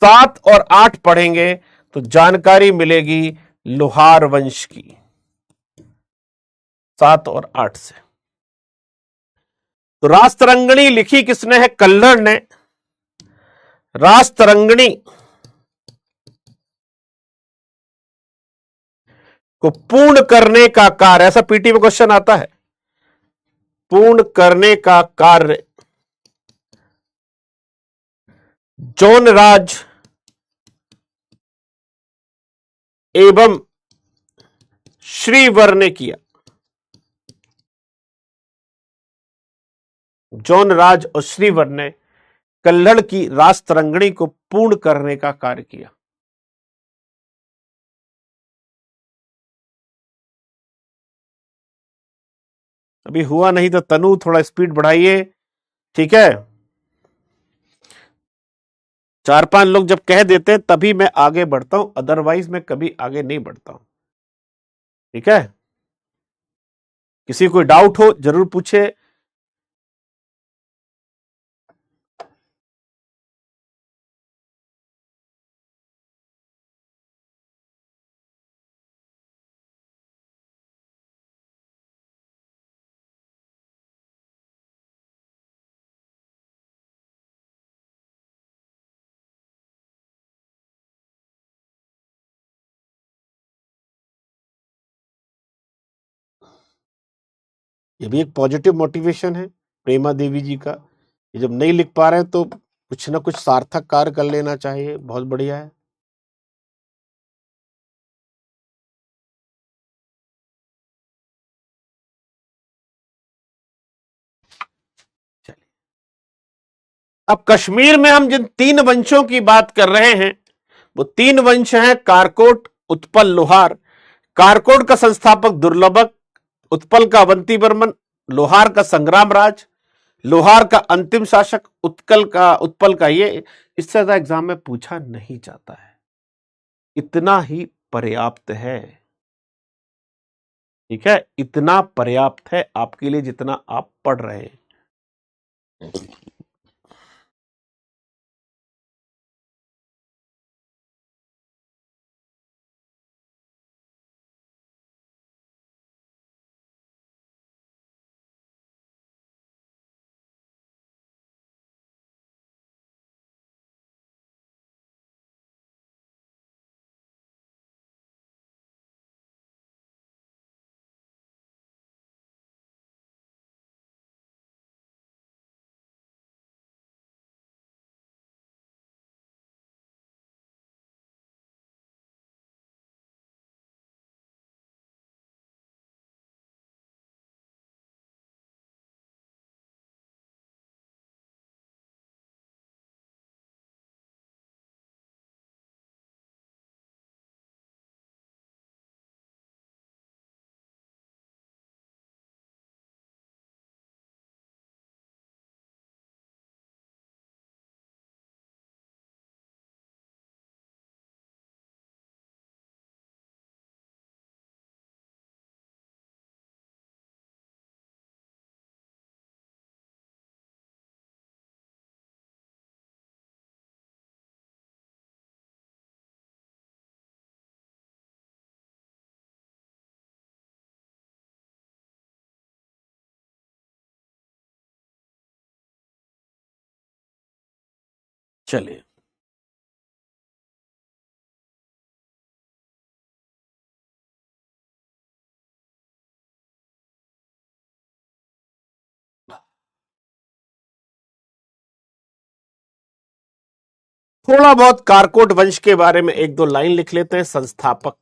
7 और 8 पढ़ेंगे तो जानकारी मिलेगी लोहार वंश की। 7 और 8 से। तो राज तरंगिणी लिखी किसने है? कल्हड़ ने। राज तरंगिणी को पूर्ण करने का कार्य, ऐसा पीटी में क्वेश्चन आता है, पूर्ण करने का कार्य जॉन राज एवं श्रीवर ने किया। जॉन राज और श्रीवर ने कल्हड़ की राज तरंगिणी को पूर्ण करने का कार्य किया। अभी हुआ नहीं तो तनु थोड़ा स्पीड बढ़ाइए, ठीक है। 4-5 लोग जब कह देते हैं तभी मैं आगे बढ़ता हूं, अदरवाइज मैं कभी आगे नहीं बढ़ता हूं, ठीक है। किसी कोई डाउट हो जरूर पूछे। ये भी एक पॉजिटिव मोटिवेशन है प्रेमा देवी जी का। ये जब नहीं लिख पा रहे हैं तो कुछ ना कुछ सार्थक कार्य कर लेना चाहिए, बहुत बढ़िया है। चलिए, अब कश्मीर में हम जिन 3 वंशों की बात कर रहे हैं वो 3 वंश हैं, कारकोट, उत्पल, लोहार। कारकोट का संस्थापक दुर्लभक, उत्पल का अवंती वर्मन, लोहार का संग्राम राज, लोहार का अंतिम शासक, उत्पल का ये। इससे ज्यादा एग्जाम में पूछा नहीं जाता है, इतना ही पर्याप्त है, ठीक है। इतना पर्याप्त है आपके लिए जितना आप पढ़ रहे हैं। चलिए, थोड़ा बहुत कारकोट वंश के बारे में 1-2 लाइन लिख लेते हैं। संस्थापक,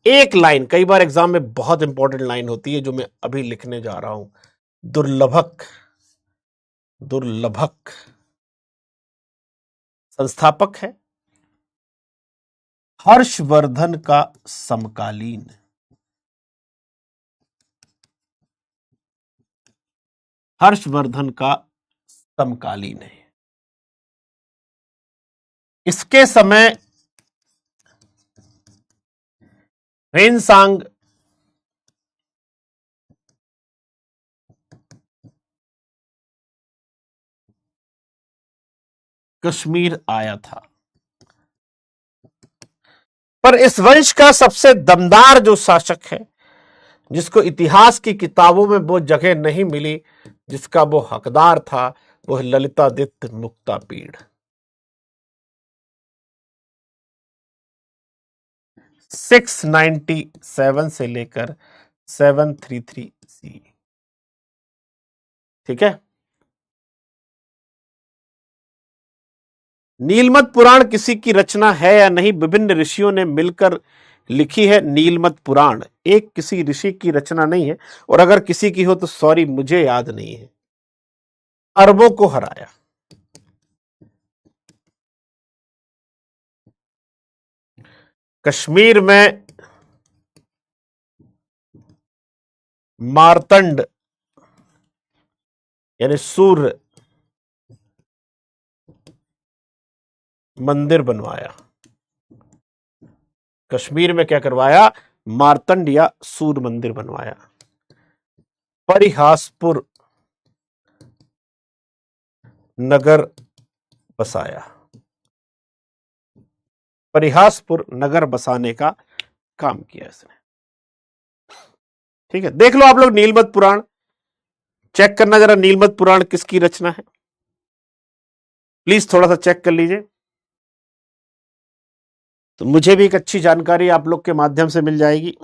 एक लाइन, कई बार एग्जाम में बहुत इंपॉर्टेंट लाइन होती है जो मैं अभी लिखने जा रहा हूं। दुर्लभक, दुर्लभक संस्थापक है। हर्षवर्धन का समकालीन, हर्षवर्धन का समकालीन है। इसके समय ह्वेनसांग कश्मीर आया था। पर इस वंश का सबसे दमदार जो शासक है, जिसको इतिहास की किताबों में वो जगह नहीं मिली जिसका वो हकदार था, वो है ललितादित्य मुक्तापीड़। 697 से लेकर 733 सी, ठीक है। नीलमत पुराण किसी की रचना है या नहीं, विभिन्न ऋषियों ने मिलकर लिखी है नीलमत पुराण, एक किसी ऋषि की रचना नहीं है। और अगर किसी की हो तो सॉरी, मुझे याद नहीं है। अरबों को हराया। कश्मीर में मार्तंड यानी सूर्य मंदिर बनवाया। कश्मीर में क्या करवाया? मार्तंड या सूर्य मंदिर बनवाया। परिहासपुर नगर बसाया। परिहासपुर नगर बसाने का काम किया इसने। ठीक है, देख लो आप लोग नीलमत पुराण, चेक करना जरा नीलमत पुराण किसकी रचना है, प्लीज थोड़ा सा चेक कर लीजिए, तो मुझे भी एक अच्छी जानकारी आप लोग के माध्यम से मिल जाएगी।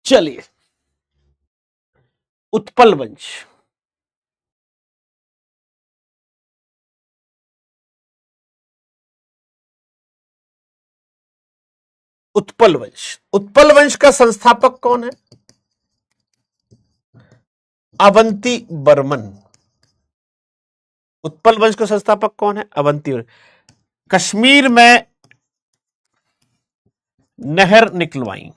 चलिए, उत्पल वंश। उत्पल वंश, उत्पल वंश का संस्थापक कौन है? अवंती बर्मन। उत्पल वंश का संस्थापक कौन है? अवंती बर्मन। कश्मीर में नहर निकलवाई,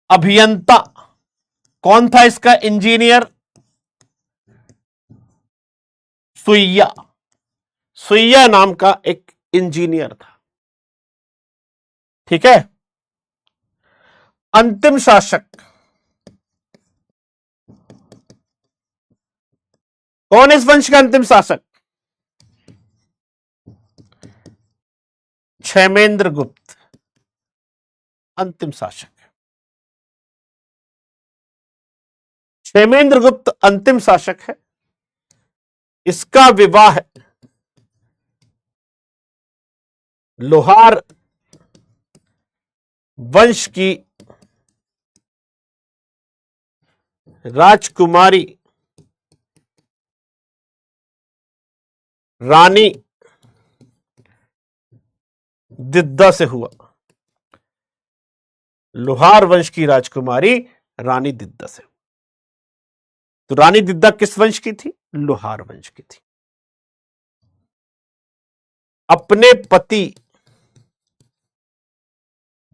अभियंता कौन था इसका? इंजीनियर सुइया। सुइया नाम का एक इंजीनियर था। ठीक है। अंतिम शासक कौन है इस वंश का अंतिम शासक? क्षेमेंद्र गुप्त अंतिम शासक। क्षेमेंद्र गुप्त अंतिम शासक है। इसका विवाह लोहार वंश की राजकुमारी रानी दिद्दा से हुआ। लोहार वंश की राजकुमारी रानी दिद्दा से। तो रानी दिद्दा किस वंश की थी? लोहार वंश की थी। अपने पति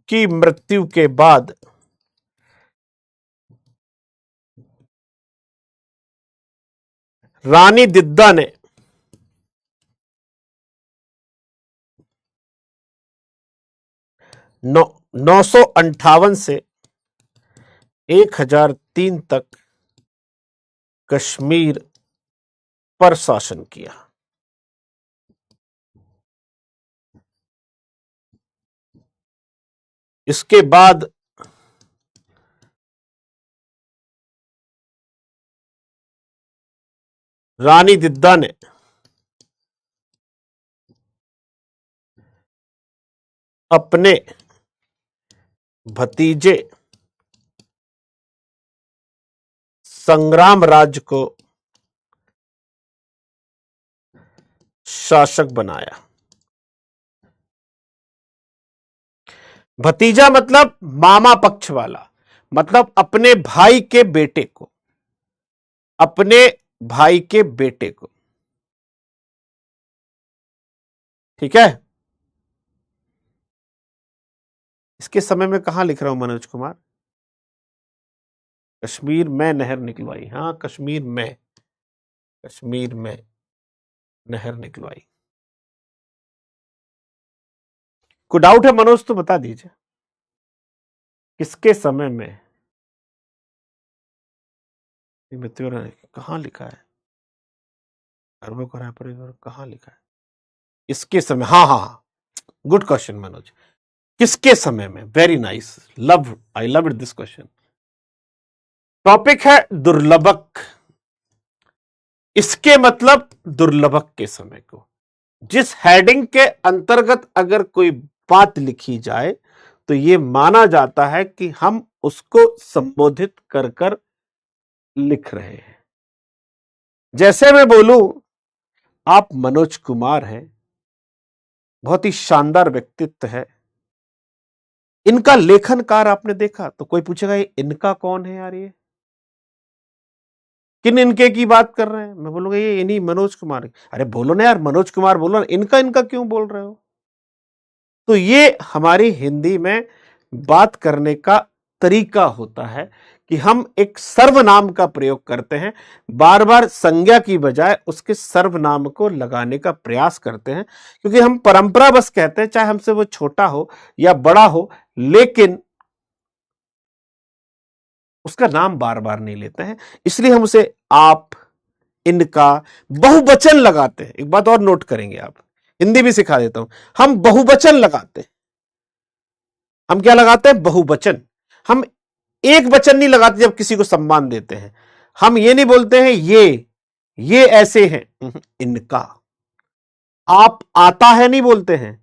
की मृत्यु के बाद रानी दिद्दा ने नौ 958 से 1003 तक कश्मीर पर शासन किया। इसके बाद रानी दिद्दा ने अपने भतीजे संग्राम राज को शासक बनाया। भतीजा मतलब मामा पक्ष वाला, मतलब अपने भाई के बेटे को, अपने भाई के बेटे को। ठीक है। इसके समय में कहां लिख रहा हूं मनोज कुमार? कश्मीर में नहर निकलवाई। हाँ, कश्मीर में, कश्मीर में नहर निकलवाई। कोई डाउट है मनोज तो बता दीजिए, किसके समय में? कहां लिखा है? अरबों का कहां लिखा है? इसके समय, हाँ हाँ हाँ, गुड क्वेश्चन मनोज। किसके समय में? Very nice, love, I love it this question. Topic है दुर्लभक। इसके मतलब दुर्लभक के समय को। जिस हेडिंग के अंतर्गत अगर कोई बात लिखी जाए तो यह माना जाता है कि हम उसको संबोधित कर कर लिख रहे हैं। जैसे मैं बोलूं, आप मनोज कुमार हैं, बहुत ही शानदार व्यक्तित्व है, इनका लेखन कार्य आपने देखा, तो कोई पूछेगा ये इनका कौन है यार? ये किन इनके की बात कर रहे हैं? मैं बोलूंगा ये इन्हीं मनोज कुमार। अरे बोलो ना यार, मनोज कुमार बोलो ना, इनका इनका क्यों बोल रहे हो? तो ये हमारी हिंदी में बात करने का तरीका होता है कि हम एक सर्वनाम का प्रयोग करते हैं, बार बार संज्ञा की बजाय उसके सर्वनाम को लगाने का प्रयास करते हैं, क्योंकि हम परंपरा बस कहते हैं, चाहे हमसे वो छोटा हो या बड़ा हो, लेकिन उसका नाम बार बार नहीं लेते हैं, इसलिए हम उसे आप, इनका, बहुवचन लगाते हैं। एक बात और नोट करेंगे आप, हिंदी भी सिखा देता हूं, हम बहुवचन लगाते हैं। हम क्या लगाते हैं? बहुवचन। हम एक वचन नहीं लगाते जब किसी को सम्मान देते हैं। हम ये नहीं बोलते हैं ये ऐसे हैं, इनका। आप आता है नहीं बोलते हैं,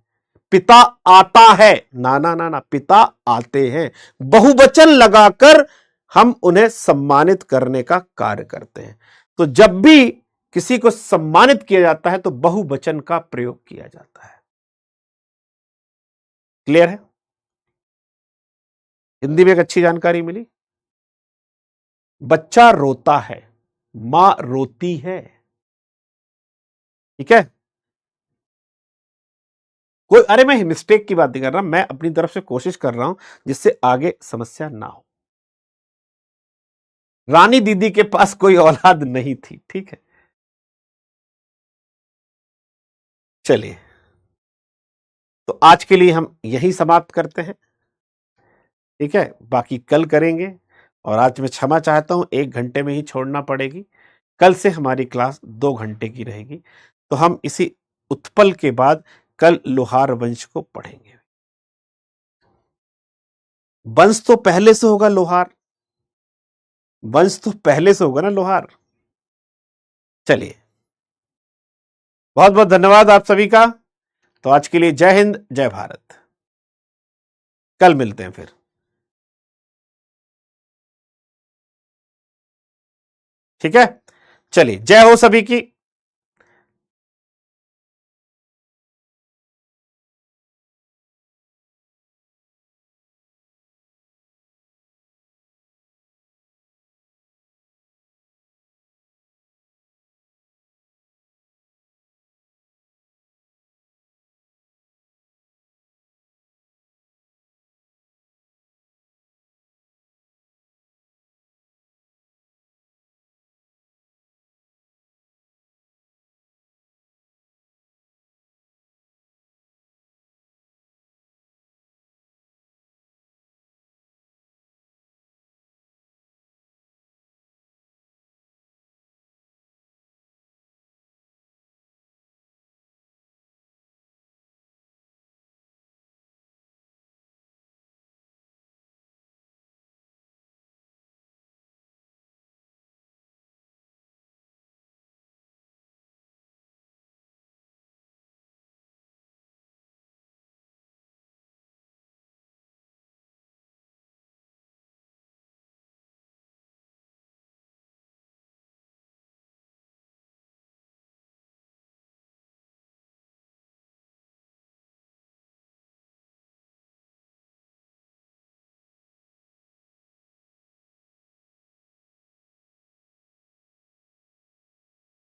पिता आता है, ना ना ना ना, पिता आते हैं। बहुवचन लगाकर हम उन्हें सम्मानित करने का कार्य करते हैं। तो जब भी किसी को सम्मानित किया जाता है तो बहुवचन का प्रयोग किया जाता है। क्लियर है? हिंदी में एक अच्छी जानकारी मिली। बच्चा रोता है, मां रोती है। ठीक है? कोई, अरे मैं मिस्टेक की बात नहीं कर रहा, मैं अपनी तरफ से कोशिश कर रहा हूं जिससे आगे समस्या ना हो। रानी दीदी के पास कोई औलाद नहीं थी। ठीक है, चलिए, तो आज के लिए हम यही समाप्त करते हैं। ठीक है, बाकी कल करेंगे। और आज मैं क्षमा चाहता हूं, 1 घंटे में ही छोड़ना पड़ेगी। कल से हमारी क्लास 2 घंटे की रहेगी। तो हम इसी उत्पल के बाद कल लोहार वंश को पढ़ेंगे। वंश तो पहले से होगा लोहार, वंश तो पहले से होगा ना लोहार। चलिए, बहुत बहुत धन्यवाद आप सभी का। तो आज के लिए जय हिंद, जय भारत। कल मिलते हैं फिर। ठीक है, चलिए, जय हो सभी की।